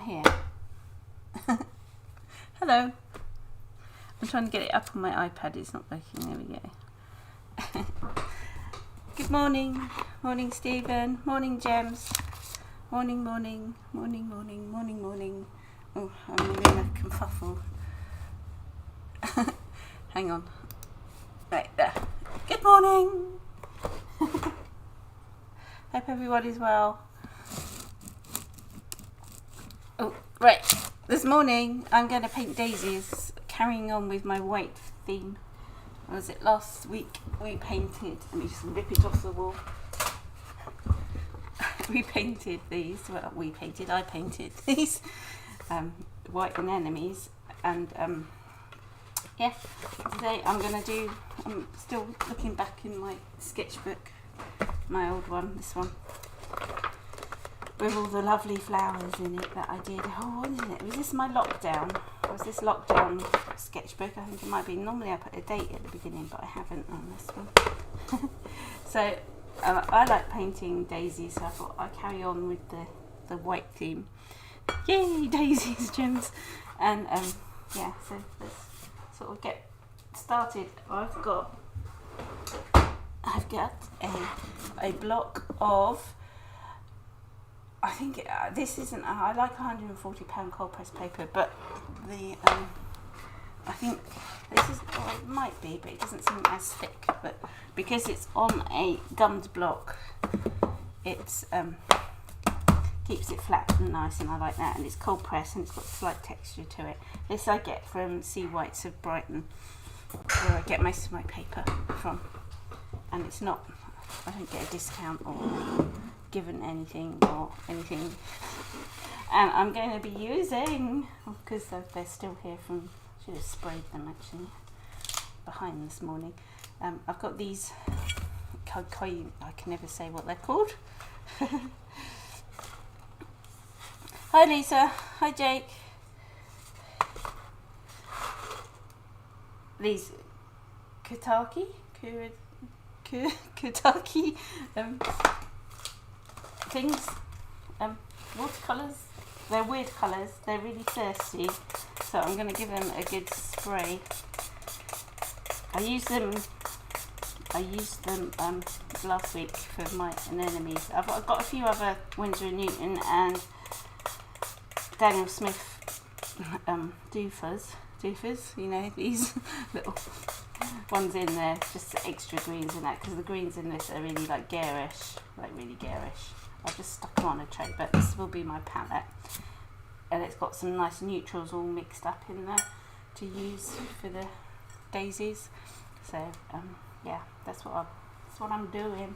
here. Hello. I'm trying to get it up on my iPad. It's not working. There we go. Good morning. Morning, Stephen. Morning, Gems. Morning, morning. Morning, morning. Morning, morning. Oh, I'm in a kerfuffle. Hang on. Right there. Good morning. Hope everybody's well. Oh, right. This morning I'm going to paint daisies, carrying on with my white theme. What was it last week? We painted, let me just rip it off the wall. We painted these, well, I painted these white anemones, and yeah, today I'm still looking back in my sketchbook, my old one, this one, with all the lovely flowers in it that I did. Oh, what is it? Was this my lockdown? Was this lockdown sketchbook? I think it might be. Normally I put a date at the beginning, but I haven't on this one. So I like painting daisies, so I thought I'd carry on with the white theme. Yay, daisies, Gems! And yeah, so let's sort of get started. I've got a block of, I think this isn't, I like £140 cold press paper, but the I think this is, well, it might be, but it doesn't seem as thick, but because it's on a gummed block, it's keeps it flat and nice, and I like that, and it's cold press and it's got slight texture to it. This I get from Sea Whites of Brighton, where I get most of my paper from, and it's not, I don't get a discount or given anything or anything. And I'm going to be using, because they're still here from, should have sprayed them actually behind this morning. I've got these, I can never say what they're called. Hi Lisa, hi Jake. These Kutaki things, watercolours. They're weird colours, they're really thirsty, so I'm going to give them a good spray. I used them last week for my anemones. I've got a few other Winsor & Newton and Daniel Smith doofers, you know, these little ones in there, just extra greens in that, because the greens in this are really like garish, I've just stuck them on a tray, but this will be my palette, and it's got some nice neutrals all mixed up in there to use for the daisies. So yeah, that's what I'm doing.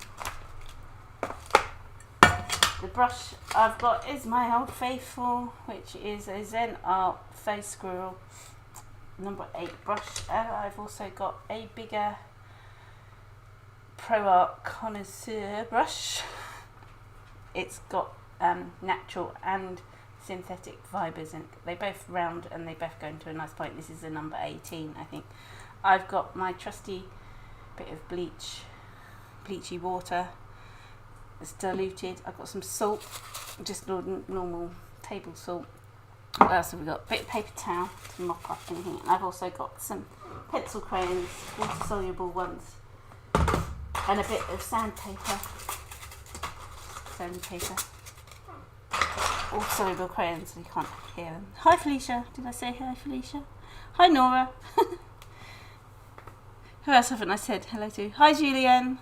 The brush I've got is my old faithful, which is a Zen Art Face Squirrel number 8 brush, and I've also got a bigger Pro Art Connoisseur brush. It's got natural and synthetic fibres, and they both round and they both go into a nice point. This is the number 18, I think. I've got my trusty bit of bleachy water. It's diluted. I've got some salt, just normal table salt. What else have we got? A bit of paper towel to mop up anything. And I've also got some pencil crayons, water soluble ones, and a bit of sandpaper. All soluble crayons, so you can't hear them. Hi Felicia. Did I say hi Felicia? Hi Nora. Who else haven't I said hello to? Hi Julianne.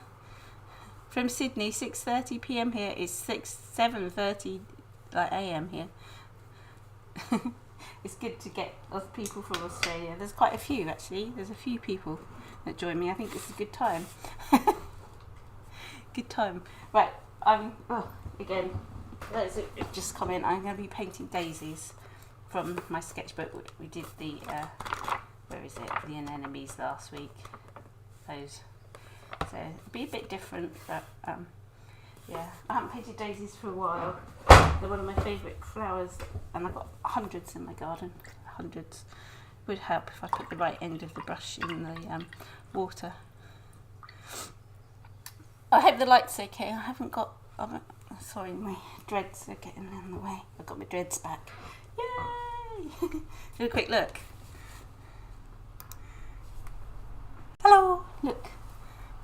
From Sydney, 6:30 p.m. here is 7:30 a.m. here. It's good to get other people from Australia. There's quite a few actually. There's a few people that join me. I think it's a good time. Good time. Right. Again, those have just come in. I'm going to be painting daisies from my sketchbook. We did the where is it? The anemones last week. Those. So it'll be a bit different, but yeah, I haven't painted daisies for a while. They're one of my favourite flowers, and I've got hundreds in my garden. Hundreds. Would help if I put the right end of the brush in the water. I hope the light's okay. Sorry, my dreads are getting in the way. I've got my dreads back. Yay! Do a quick look. Hello! Look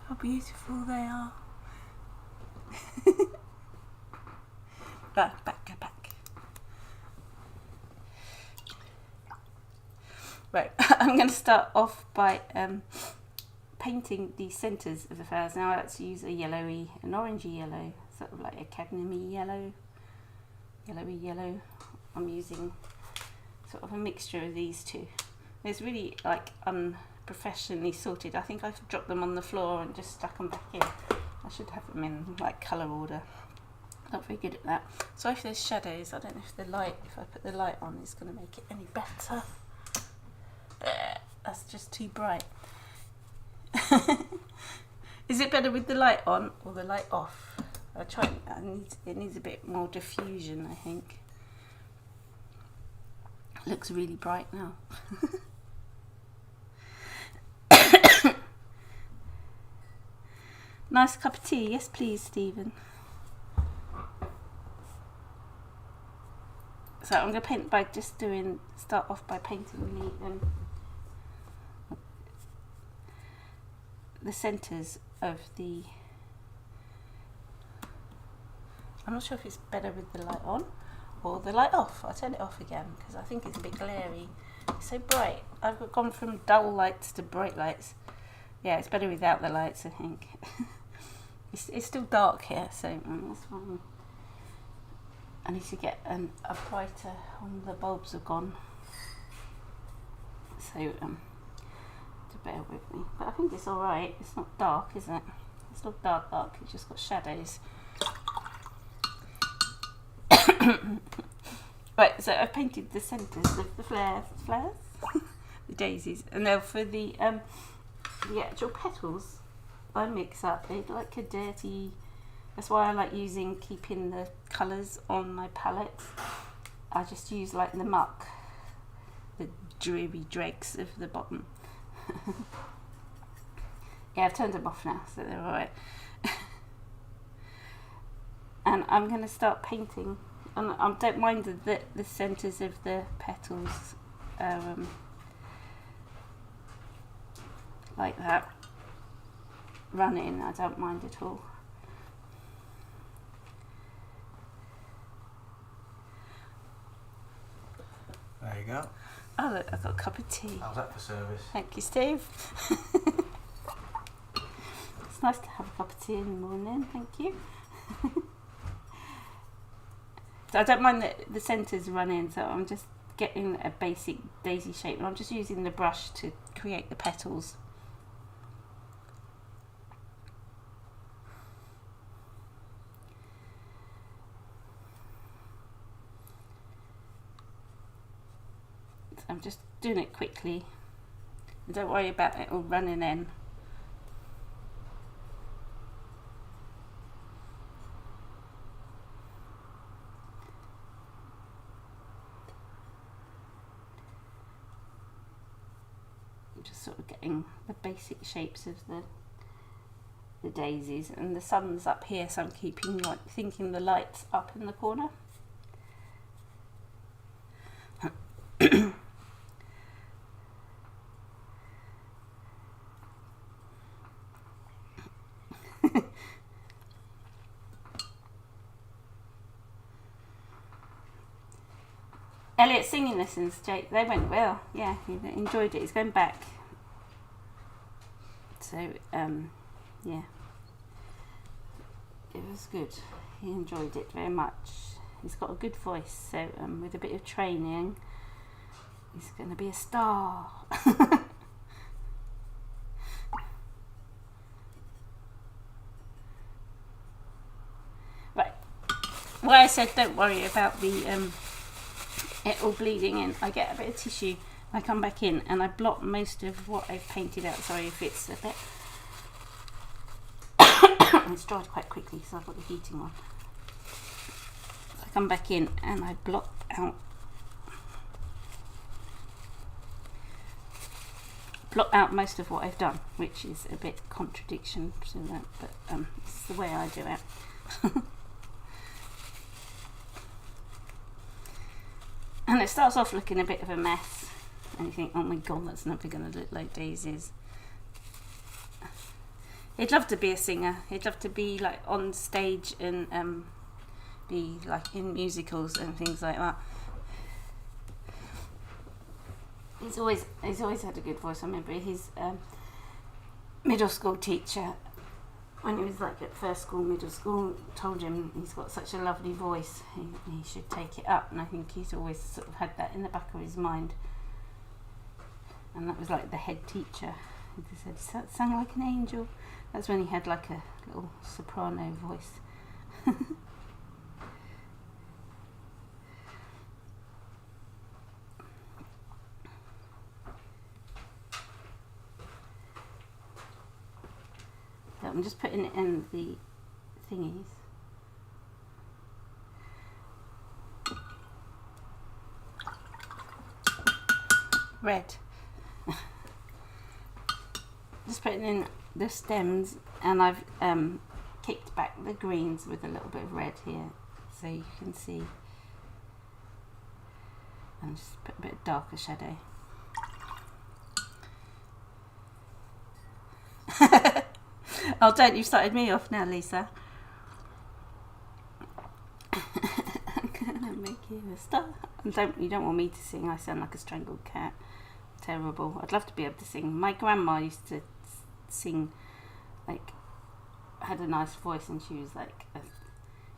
how beautiful they are. Go back. Right, I'm going to start off by painting the centres of the flowers. Now I like to use an orangey yellow, sort of like a cadmium yellowy yellow. I'm using sort of a mixture of these two. It's really like unprofessionally sorted. I think I've dropped them on the floor and just stuck them back in. I should have them in like colour order. Not very good at that. So if there's shadows, I don't know if if I put the light on, is going to make it any better. That's just too bright. Is it better with the light on or the light off? I'll try. It needs a bit more diffusion, I think. Looks really bright now. Nice cup of tea, yes please, Stephen. So I'm going to paint by start off by painting the centres of the. I'm not sure if it's better with the light on or the light off. I'll turn it off again because I think it's a bit glary. It's so bright. I've gone from dull lights to bright lights. Yeah, it's better without the lights, I think. It's still dark here, so that's fine. I need to get a brighter when the bulbs are gone. So to bear with me. But I think it's alright. It's not dark, is it? It's not dark, it's just got shadows. Right, so I've painted the centres of the flowers, the daisies, and now for the actual petals, I mix up. They like a dirty. That's why I like keeping the colours on my palette. I just use like the muck, the dreary dregs of the bottom. Yeah, I've turned them off now, so they're alright. And I'm going to start painting. And I don't mind the centres of the petals like that running. I don't mind at all. There you go. Oh look, I've got a cup of tea. How's that for service? Thank you, Steve. It's nice to have a cup of tea in the morning, thank you. So I don't mind the centres running, so I'm just getting a basic daisy shape, and I'm just using the brush to create the petals. So I'm just doing it quickly. Don't worry about it all running in. Just sort of getting the basic shapes of the daisies, and the sun's up here, so I'm thinking the light's up in the corner. Elliot's singing lessons, Jake, they went well. Yeah, he enjoyed it. He's going back. So, yeah. It was good. He enjoyed it very much. He's got a good voice, so with a bit of training, he's going to be a star. Right. Well, I said don't worry about the it all bleeding in. I get a bit of tissue, I come back in and I blot most of what I've painted out. Sorry if it's a bit it's dried quite quickly because I've got the heating on. So I come back in and I blot out most of what I've done, which is a bit contradiction to that, but it's the way I do it. And it starts off looking a bit of a mess, and you think, oh my god, that's never going to look like daisies. He'd love to be a singer. He'd love to be like on stage and be like in musicals and things like that. He's always had a good voice. I remember his middle school teacher, when he was like at first school, middle school, told him he's got such a lovely voice, he should take it up, and I think he's always sort of had that in the back of his mind. And that was like the head teacher. He said, "Does that sound like an angel?" That's when he had like a little soprano voice. So I'm just putting it in the thingies. Red. Just putting in the stems, and I've kicked back the greens with a little bit of red here, so you can see. And just put a bit of darker shadow. Oh, don't, you started me off now, Lisa. I'm gonna make you a star. You don't want me to sing, I sound like a strangled cat. Terrible. I'd love to be able to sing. My grandma used to sing, like, had a nice voice, and she was like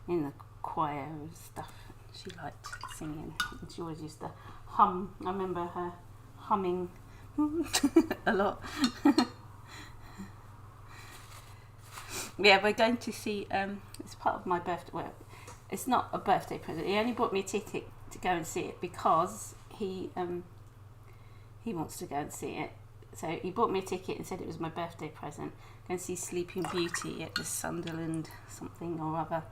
in the choir and stuff. She liked singing, and she always used to hum. I remember her humming a lot. Yeah, we're going to see, it's part of my birthday, well, it's not a birthday present. He only bought me a ticket to go and see it because he wants to go and see it. So he bought me a ticket and said it was my birthday present. Go and see Sleeping Beauty at the Sunderland something or other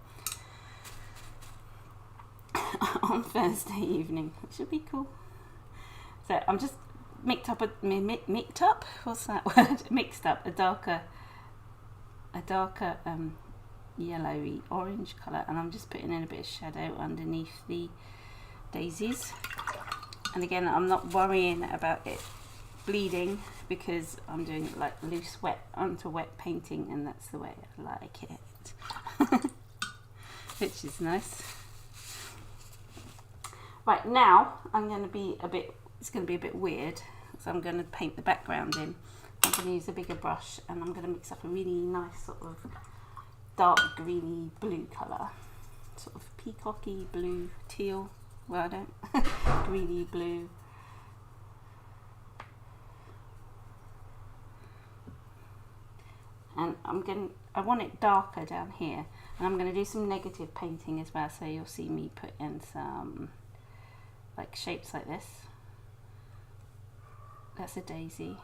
on Thursday evening. It should be cool. So I'm just mixed up what's that word? Mixed up a darker yellowy orange colour, and I'm just putting in a bit of shadow underneath the daisies. And again, I'm not worrying about it bleeding because I'm doing it like loose wet onto wet painting, and that's the way I like it. Which is nice. Right, now it's going to be a bit weird, so I'm going to paint the background in. I'm going to use a bigger brush, and I'm going to mix up a really nice sort of dark greeny blue colour, sort of peacocky blue, teal, well I don't, greeny blue. And I want it darker down here, and I'm going to do some negative painting as well, so you'll see me put in some like shapes like this. That's a daisy.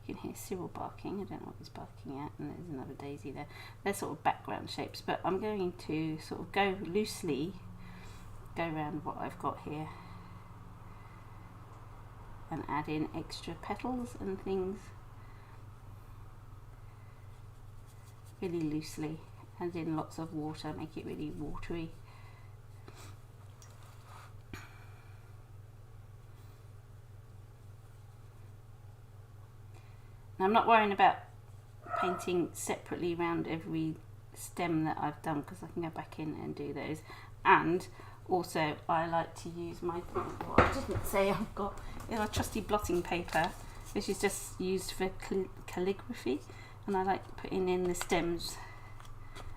You can hear Cyril barking. I don't know what he's barking at, and there's another daisy there. They're sort of background shapes, but I'm going to sort of go around what I've got here and add in extra petals and things really loosely, add in lots of water, make it really watery. Now, I'm not worrying about painting separately around every stem that I've done, because I can go back in and do those. And also I like to use my, what I didn't say I've got, is a trusty blotting paper, which is just used for calligraphy, and I like putting in the stems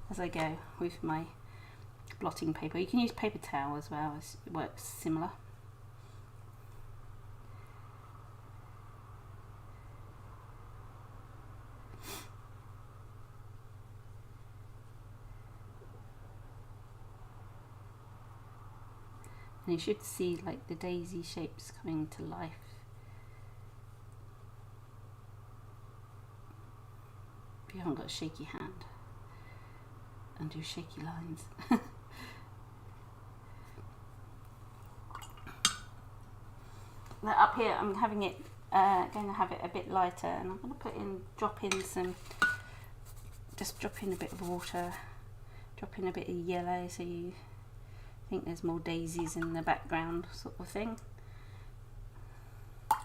as I go with my blotting paper. You can use paper towel as well, it works similar. And you should see like the daisy shapes coming to life. If you haven't got a shaky hand and do shaky lines. Now up here I'm having it, going to have it a bit lighter, and I'm going to drop in a bit of water, drop in a bit of yellow, so you think there's more daisies in the background, sort of thing. So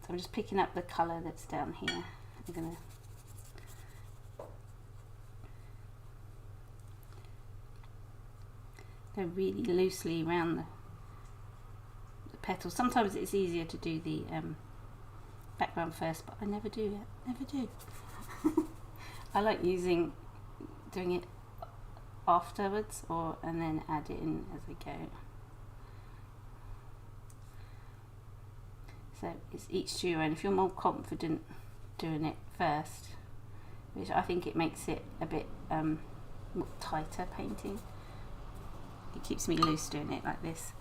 I'm just picking up the colour that's down here. I'm gonna go really loosely around the petals. Sometimes it's easier to do the background first, but I never do it. Never do. I like doing it afterwards, and then add it in as I go. So it's each to your own. If you're more confident doing it first, which I think it makes it a bit more tighter painting. It keeps me loose doing it like this.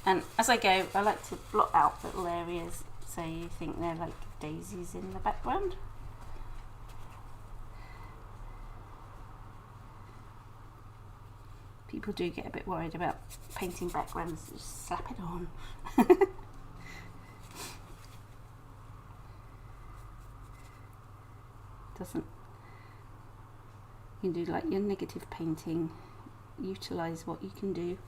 And as I go, I like to blot out little areas so you think they're like daisies in the background. People do get a bit worried about painting backgrounds, just slap it on. You can do like your negative painting, utilise what you can do.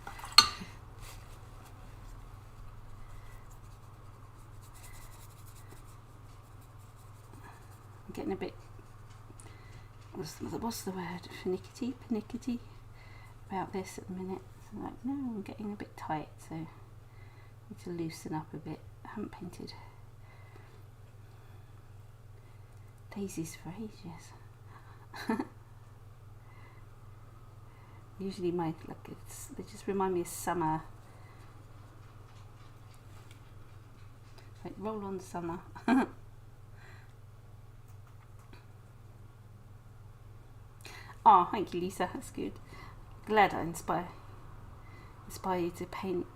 I'm getting a bit, what's the word, finicky about this at the minute. So like, no, I'm getting a bit tight, so I need to loosen up a bit. I haven't painted daisies for ages. Usually they just remind me of summer. Like roll on summer. Oh, thank you, Lisa. That's good. Glad I inspire you to paint.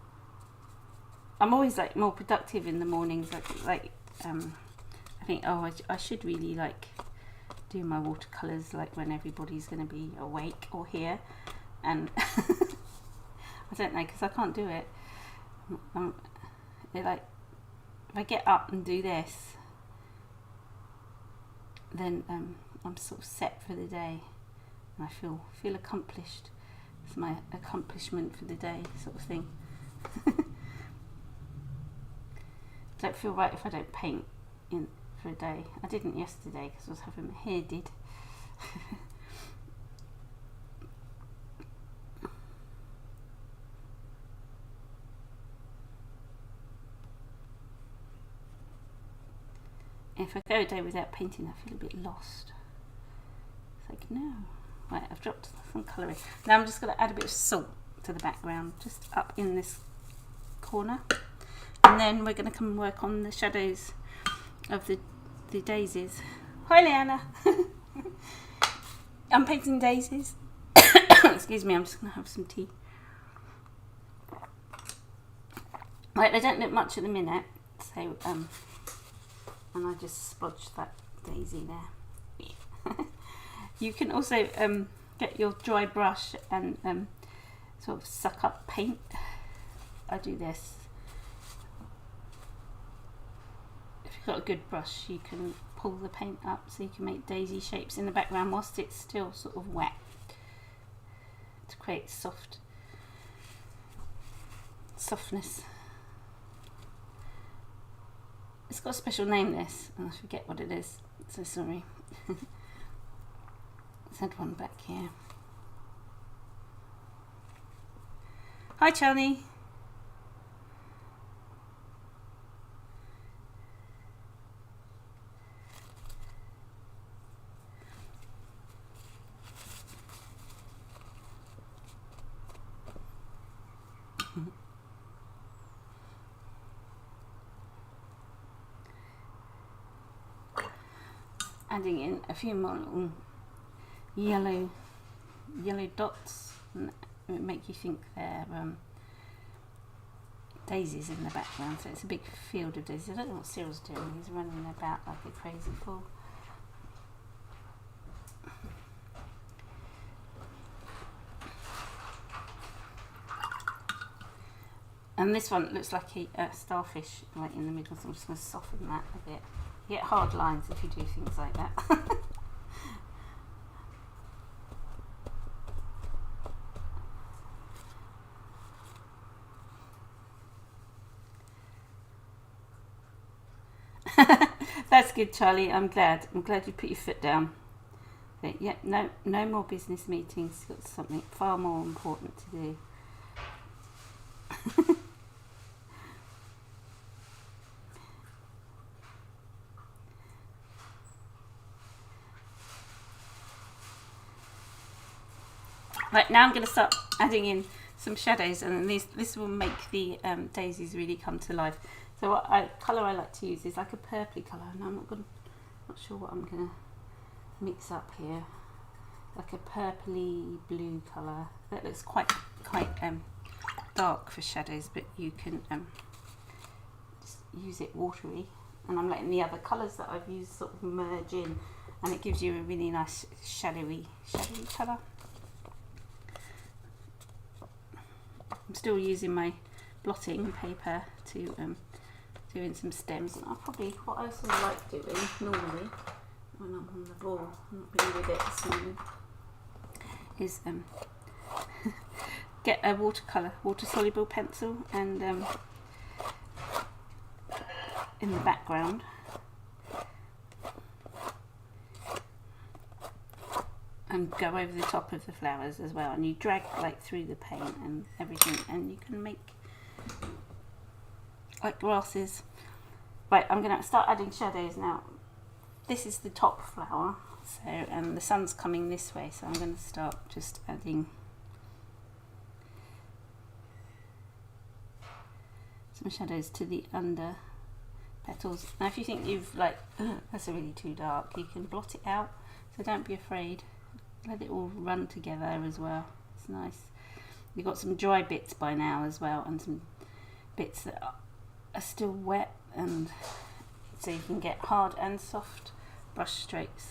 I'm always like more productive in the mornings. I think, oh, I should really like do my watercolours like when everybody's going to be awake or here, and I don't know, because I can't do it. They're like, if I get up and do this, then I'm sort of set for the day, and I feel accomplished. It's my accomplishment for the day, sort of thing. Don't feel right if I don't paint for a day. I didn't yesterday because I was having my hair did. If I go a day without painting, I feel a bit lost. It's like, no. Right, I've dropped some colouring. Now I'm just going to add a bit of salt to the background, just up in this corner. And then we're going to come and work on the shadows of the daisies. Hi, Leanna. I'm painting daisies. Excuse me, I'm just going to have some tea. Right, they don't look much at the minute, so and I just splodged that daisy there. Yeah. You can also get your dry brush and sort of suck up paint. I do this. If you've got a good brush, you can pull the paint up so you can make daisy shapes in the background whilst it's still sort of wet, to create softness. It's got a special name, this, and I forget what it is, so sorry. Let's add one back here. Hi, Charlie. Adding in a few more little yellow dots, and it will make you think they're daisies in the background. So it's a big field of daisies. I don't know what Cyril's doing. He's running about like a crazy fool. And this one looks like a starfish right in the middle, so I'm just going to soften that a bit. You get hard lines if you do things like that. That's good, Charlie. I'm glad you put your foot down. But yeah, no more business meetings. Got something far more important to do. Right, now I'm going to start adding in some shadows, and then this will make the daisies really come to life. So what colour I like to use is like a purpley colour, and I'm not sure what I'm going to mix up here. Like a purpley blue colour that looks quite dark for shadows, but you can just use it watery. And I'm letting the other colours that I've used sort of merge in, and it gives you a really nice shadowy colour. I'm still using my blotting paper to doing some stems, and what I also like doing normally when I'm on the ball, I'm not really with it this morning, is get a water soluble pencil, and in the background and go over the top of the flowers as well, and you drag like through the paint and everything, and you can make like grasses. Right, I'm going to start adding shadows now. This is the top flower, and the sun's coming this way, so I'm going to start just adding some shadows to the under petals. Now if you think you've that's really too dark, you can blot it out, so don't be afraid. Let it all run together as well. It's nice. You've got some dry bits by now as well, and some bits that are still wet, and so you can get hard and soft brush strokes.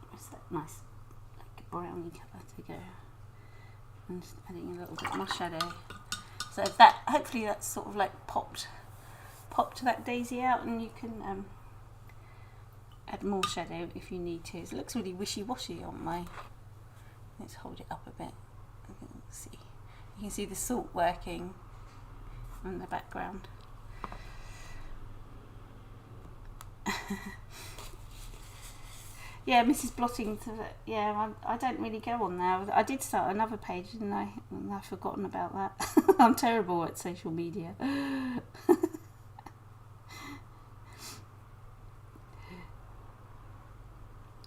What's that nice like browny colour to go? And just adding a little bit more shadow. So hopefully that's sort of like popped that daisy out, and you can add more shadow if you need to. It looks really wishy-washy on my... Let's hold it up a bit. See. You can see the salt working in the background. Yeah, Mrs. Blotting. Yeah, I don't really go on there. I did start another page, didn't I? And I've forgotten about that. I'm terrible at social media.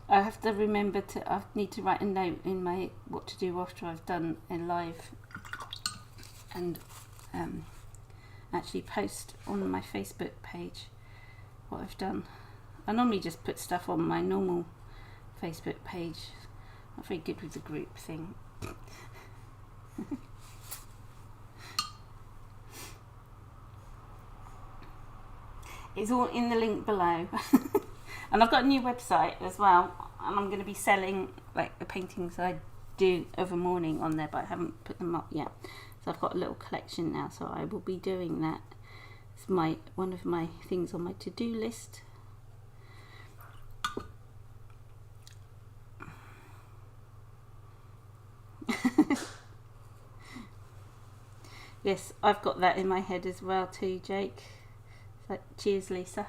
I have to remember I need to write a note in my what to do after I've done a live, and actually post on my Facebook page what I've done. I normally just put stuff on my normal Facebook page. Not very good with the group thing. It's all in the link below. And I've got a new website as well, and I'm going to be selling like the paintings I do of a morning on there, but I haven't put them up yet. So I've got a little collection now, so I will be doing that. It's one of my things on my to-do list. Yes, I've got that in my head as well too, Jake. So, cheers, Lisa.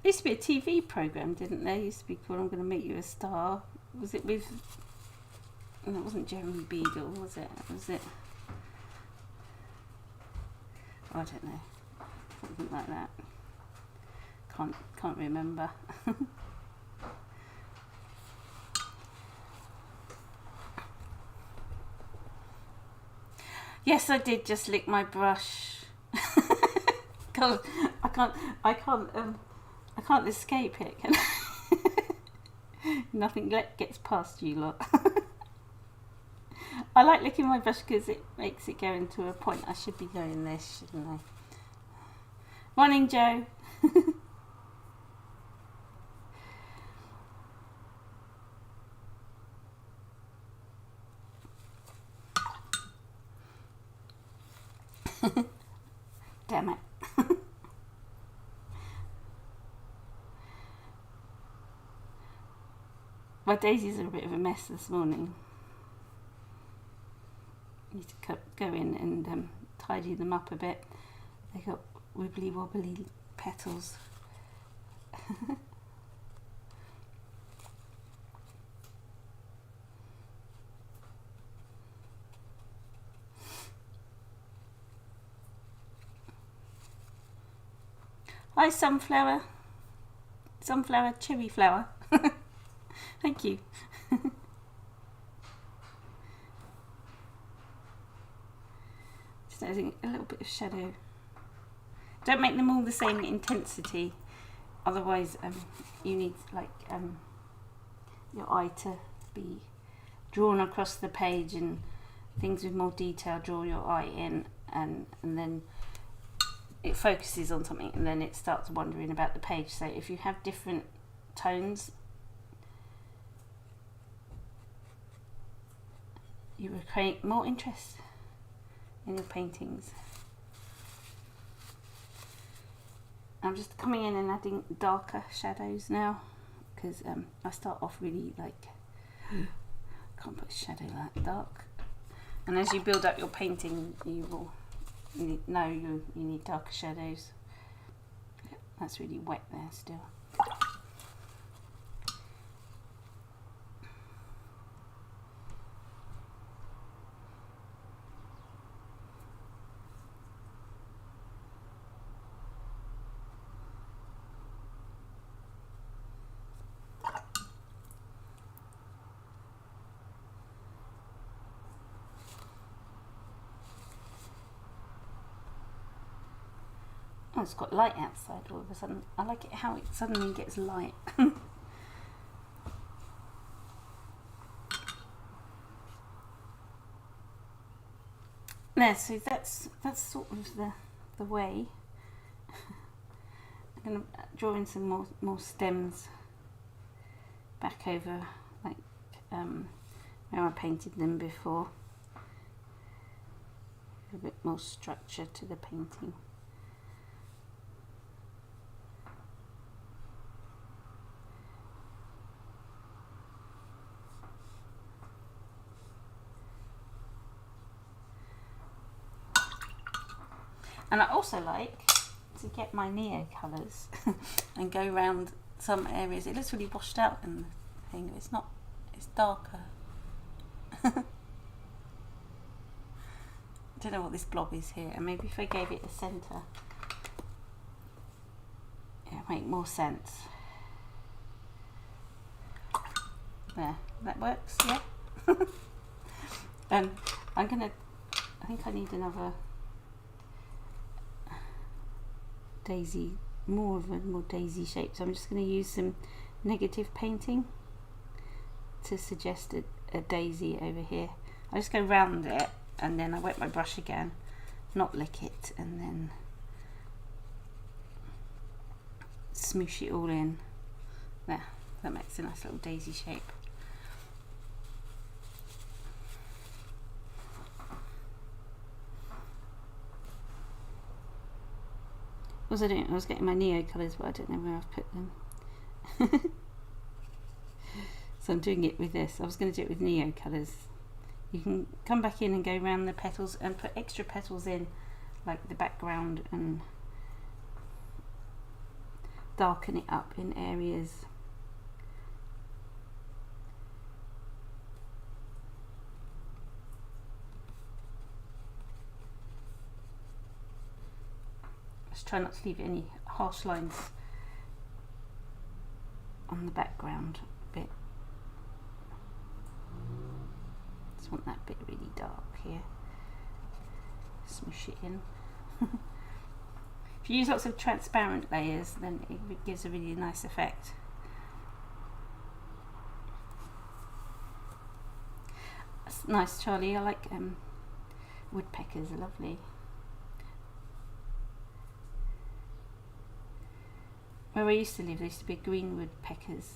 There used to be a TV programme, didn't there? Used to be called I'm Going to Make You a Star. Was it with... No, it wasn't Jeremy Beadle, was it? Was it... Oh, I don't know. Something like that. Can't remember. Yes, I did just lick my brush. God, I can't escape it. Can I? Nothing gets past you lot. I like licking my brush because it makes it go into a point. I should be going this, shouldn't I? Morning, Joe. Damn it. My daisies are a bit of a mess this morning. Need to go in and tidy them up a bit. They got wibbly wobbly petals. Hi sunflower. Sunflower, cherry flower. Thank you. Just adding a little bit of shadow. Don't make them all the same intensity, otherwise you need like your eye to be drawn across the page, and things with more detail draw your eye in, and then it focuses on something and then it starts wandering about the page. So if you have different tones, you will create more interest in your paintings. I'm just coming in and adding darker shadows now, because I start off really like, can't put a shadow that dark, and as you build up your painting you will know you need darker shadows. That's really wet there still. Oh, it's got light outside all of a sudden. I like it how it suddenly gets light. There, so that's sort of the way. I'm going to draw in some more stems back over, like where I painted them before. A bit more structure to the painting. And I also like to get my neo colours and go around some areas. It looks really washed out in the thing. It's not, it's darker. I don't know what this blob is here, and maybe if I gave it a centre, it'll make more sense. There, that works, yeah. I think I need another daisy, more daisy shape, so I'm just going to use some negative painting to suggest a daisy over here. I just go round it and then I wet my brush again, not lick it, and then smoosh it all in. There, that makes a nice little daisy shape. What was I doing? I was getting my neo colours, but I don't know where I've put them. So I'm doing it with this. I was going to do it with neo colours. You can come back in and go around the petals and put extra petals in, like the background, and darken it up in areas. Just try not to leave any harsh lines on the background bit. Just want that bit really dark here. Smoosh it in. If you use lots of transparent layers, then it gives a really nice effect. That's nice, Charlie. I like woodpeckers, are lovely. Where I used to live, there used to be green woodpeckers.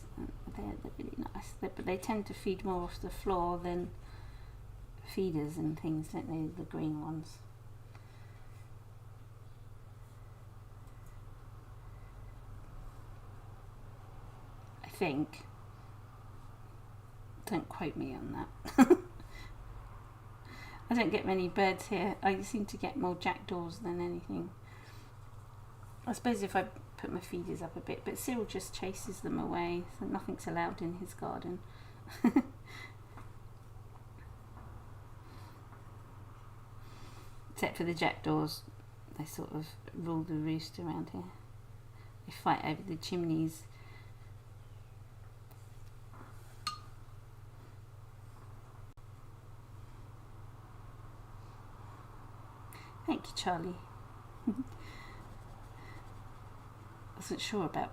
They're really nice, but they tend to feed more off the floor than feeders and things, don't they, the green ones? think. Don't quote me on that. I don't get many birds here. I seem to get more jackdaws than anything. I suppose if I put my feeders up a bit, but Cyril just chases them away, so nothing's allowed in his garden. Except for the jackdaws, they sort of rule the roost around here. They fight over the chimneys. Thank you, Charlie. I wasn't sure about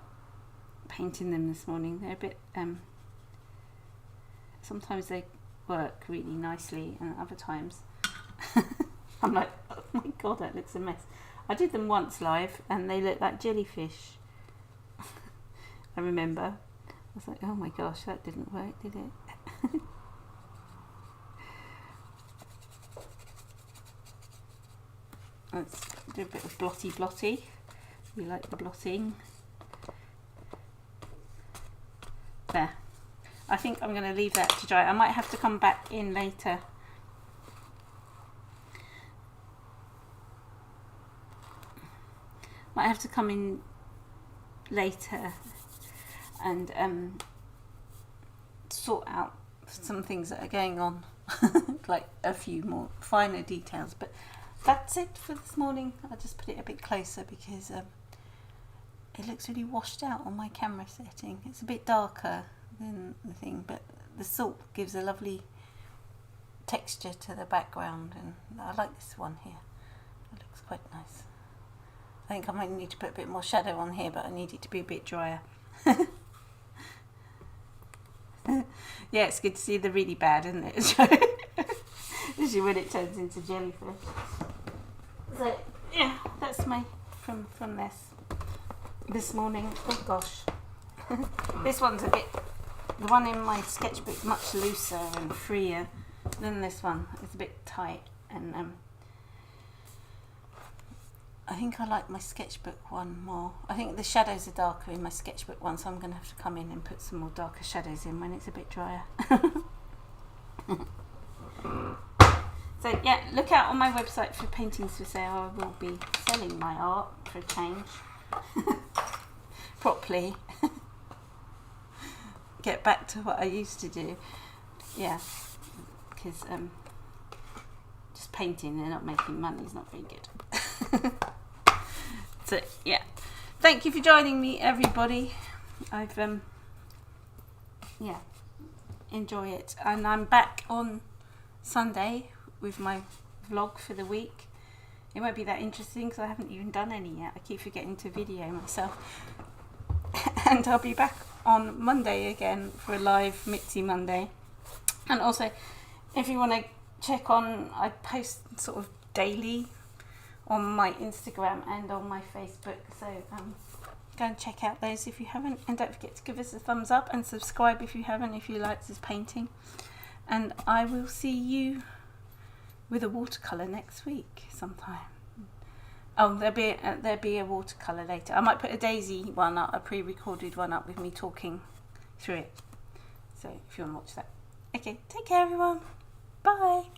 painting them this morning. They're a bit, sometimes they work really nicely and other times I'm like, oh my god, that looks a mess. I did them once live and they looked like jellyfish. I remember. I was like, oh my gosh, that didn't work, did it? Let's do a bit of blotty. We like the blotting. There. I think I'm going to leave that to dry. I might have to come back in later. Might have to come in later and sort out some things that are going on, like a few more finer details. But that's it for this morning. I'll just put it a bit closer because it looks really washed out on my camera setting. It's a bit darker than the thing, but the salt gives a lovely texture to the background, and I like this one here. It looks quite nice. I think I might need to put a bit more shadow on here, but I need it to be a bit drier. Yeah, it's good to see the really bad, isn't it? Especially when it turns into jellyfish. So yeah, that's my from this morning. Oh gosh. This one's a bit, the one in my sketchbook much looser and freer than this one. It's a bit tight, and I think I like my sketchbook one more. I think the shadows are darker in my sketchbook one, so I'm going to have to come in and put some more darker shadows in when it's a bit drier. So yeah, look out on my website for paintings for sale. I will be selling my art for a change. Properly. Get back to what I used to do. Yeah, because just painting and not making money is not very good. So yeah, thank you for joining me, everybody. I've yeah, enjoy it, and I'm back on Sunday with my vlog for the week. It won't be that interesting because I haven't even done any yet. I keep forgetting to video myself. And I'll be back on Monday again for a live Mitzi Monday. And also, if you want to check on, I post sort of daily on my Instagram and on my Facebook, so go and check out those if you haven't, and don't forget to give us a thumbs up and subscribe if you haven't, if you like this painting. And I will see you with a watercolour next week sometime. Oh, there'll be a watercolour later. I might put a daisy one up, a pre-recorded one up with me talking through it, so if you want to watch that. Okay, take care everyone, bye.